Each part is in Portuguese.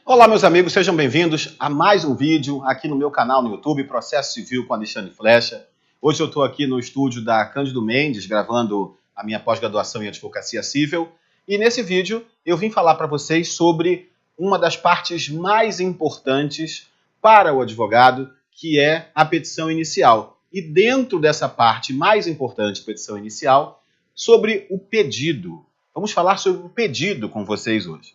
Olá, meus amigos, sejam bem-vindos a mais um vídeo aqui no meu canal no YouTube, Processo Civil com Alexandre Flecha. Hoje eu estou aqui no estúdio da Cândido Mendes, gravando a minha pós-graduação em Advocacia Civil. E nesse vídeo eu vim falar para vocês sobre uma das partes mais importantes para o advogado, que é a petição inicial. E dentro dessa parte mais importante, petição inicial, sobre o pedido. Vamos falar sobre o pedido com vocês hoje.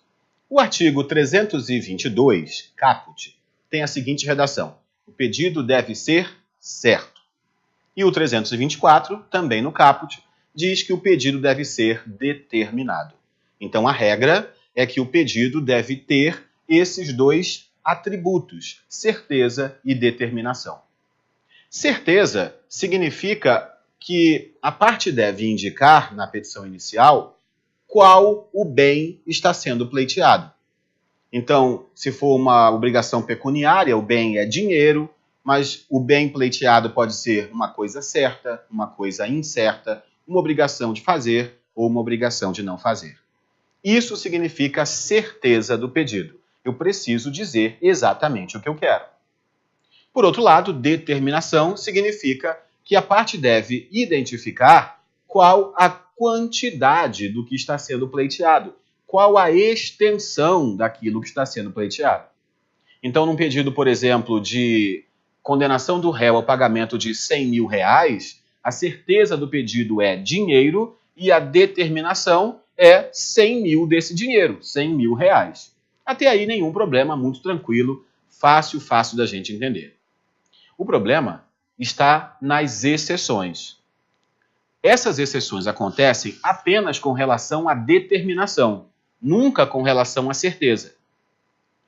O artigo 322, caput, tem a seguinte redação: o pedido deve ser certo. E o 324, também no caput, diz que o pedido deve ser determinado. Então a regra é que o pedido deve ter esses dois atributos, certeza e determinação. Certeza significa que a parte deve indicar na petição inicial qual o bem está sendo pleiteado. Então, se for uma obrigação pecuniária, o bem é dinheiro, mas o bem pleiteado pode ser uma coisa certa, uma coisa incerta, uma obrigação de fazer ou uma obrigação de não fazer. Isso significa certeza do pedido. Eu preciso dizer exatamente o que eu quero. Por outro lado, determinação significa que a parte deve identificar qual a quantidade do que está sendo pleiteado, qual a extensão daquilo que está sendo pleiteado. Então, num pedido, por exemplo, de condenação do réu ao pagamento de R$100 mil, a certeza do pedido é dinheiro e a determinação é 100 mil desse dinheiro, R$100 mil. Até aí nenhum problema, muito tranquilo, fácil da gente entender. O problema está nas exceções. Essas exceções acontecem apenas com relação à determinação, nunca com relação à certeza.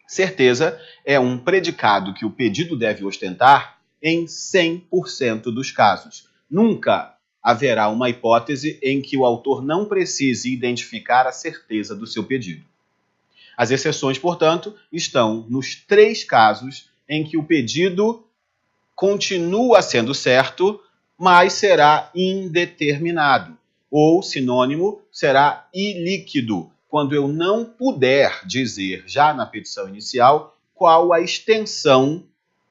Certeza é um predicado que o pedido deve ostentar em 100% dos casos. Nunca haverá uma hipótese em que o autor não precise identificar a certeza do seu pedido. As exceções, portanto, estão nos 3 casos em que o pedido continua sendo certo, mas será indeterminado, ou, sinônimo, será ilíquido, quando eu não puder dizer já na petição inicial qual a extensão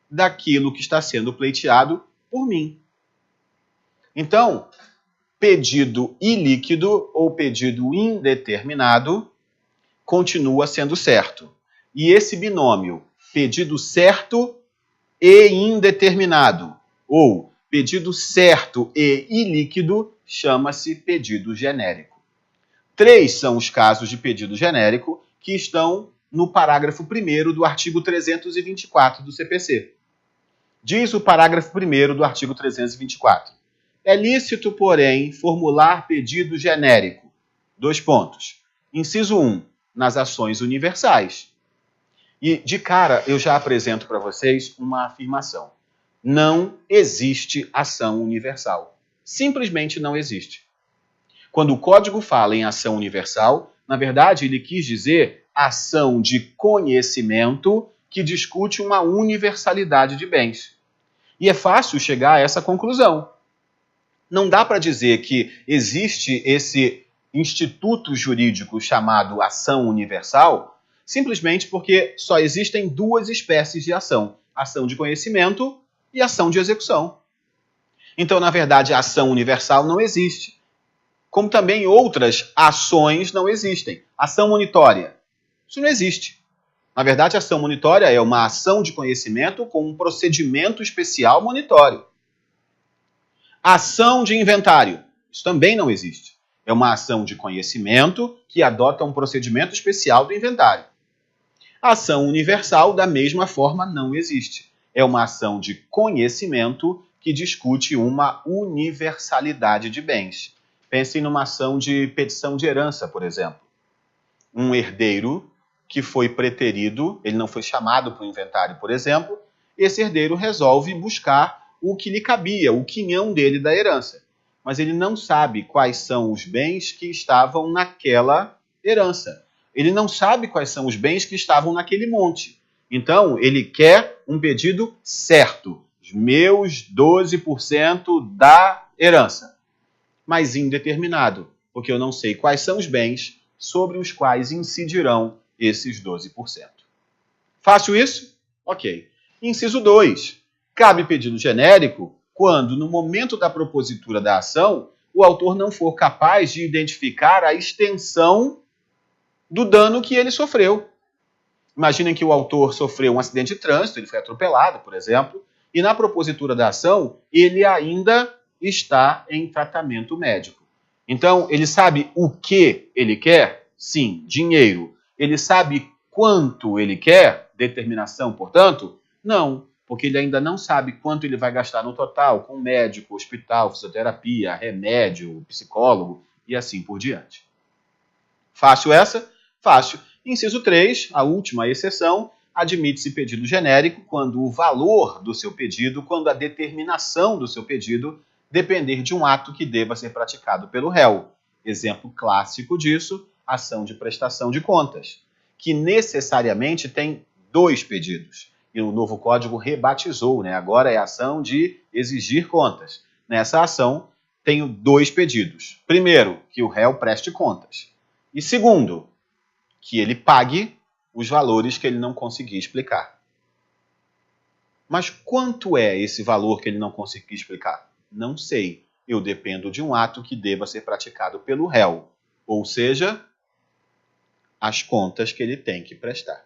daquilo que está sendo pleiteado por mim. Então, pedido ilíquido ou pedido indeterminado continua sendo certo. E esse binômio, pedido certo e indeterminado, ou pedido certo e ilíquido, chama-se pedido genérico. 3 são os casos de pedido genérico que estão no parágrafo 1º do artigo 324 do CPC. Diz o parágrafo 1º do artigo 324. É lícito, porém, formular pedido genérico. 2 pontos. Inciso 1. Nas ações universais. E, de cara, eu já apresento para vocês uma afirmação. Não existe ação universal. Simplesmente não existe. Quando o Código fala em ação universal, na verdade ele quis dizer ação de conhecimento que discute uma universalidade de bens. E é fácil chegar a essa conclusão. Não dá para dizer que existe esse instituto jurídico chamado ação universal simplesmente porque só existem 2 espécies de ação: ação de conhecimento e ação de execução. Então, na verdade, a ação universal não existe. Como também outras ações não existem. Ação monitória, isso não existe. Na verdade, a ação monitória é uma ação de conhecimento com um procedimento especial monitório. Ação de inventário, isso também não existe. É uma ação de conhecimento que adota um procedimento especial do inventário. A ação universal, da mesma forma, não existe. É uma ação de conhecimento que discute uma universalidade de bens. Pensem numa ação de petição de herança, por exemplo. Um herdeiro que foi preterido, ele não foi chamado para o inventário, por exemplo, esse herdeiro resolve buscar o que lhe cabia, o quinhão dele da herança. Mas ele não sabe quais são os bens que estavam naquela herança. Ele não sabe quais são os bens que estavam naquele monte. Então, ele quer um pedido certo. Os meus 12% da herança. Mas indeterminado, porque eu não sei quais são os bens sobre os quais incidirão esses 12%. Fácil isso? Ok. Inciso 2. Cabe pedido genérico quando, no momento da propositura da ação, o autor não for capaz de identificar a extensão do dano que ele sofreu. Imaginem que o autor sofreu um acidente de trânsito, ele foi atropelado, por exemplo, e na propositura da ação, ele ainda está em tratamento médico. Então, ele sabe o que ele quer? Sim, dinheiro. Ele sabe quanto ele quer? Determinação, portanto? Não, porque ele ainda não sabe quanto ele vai gastar no total com médico, hospital, fisioterapia, remédio, psicólogo e assim por diante. Fácil essa? Fácil. Inciso 3, a última exceção, admite-se pedido genérico quando o valor do seu pedido, quando a determinação do seu pedido depender de um ato que deva ser praticado pelo réu. Exemplo clássico disso, ação de prestação de contas, que necessariamente tem 2 pedidos. E o novo código rebatizou, né? Agora é ação de exigir contas. Nessa ação, tenho 2 pedidos. Primeiro, que o réu preste contas. E segundo, que ele pague os valores que ele não conseguir explicar. Mas quanto é esse valor que ele não conseguir explicar? Não sei. Eu dependo de um ato que deva ser praticado pelo réu. Ou seja, as contas que ele tem que prestar.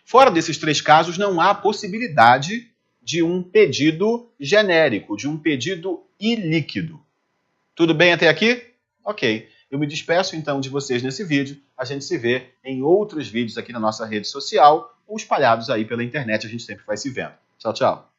Fora desses 3 casos, não há possibilidade de um pedido genérico, de um pedido ilíquido. Tudo bem até aqui? Ok. Eu me despeço então de vocês nesse vídeo. A gente se vê em outros vídeos aqui na nossa rede social ou espalhados aí pela internet. A gente sempre vai se vendo. Tchau, tchau.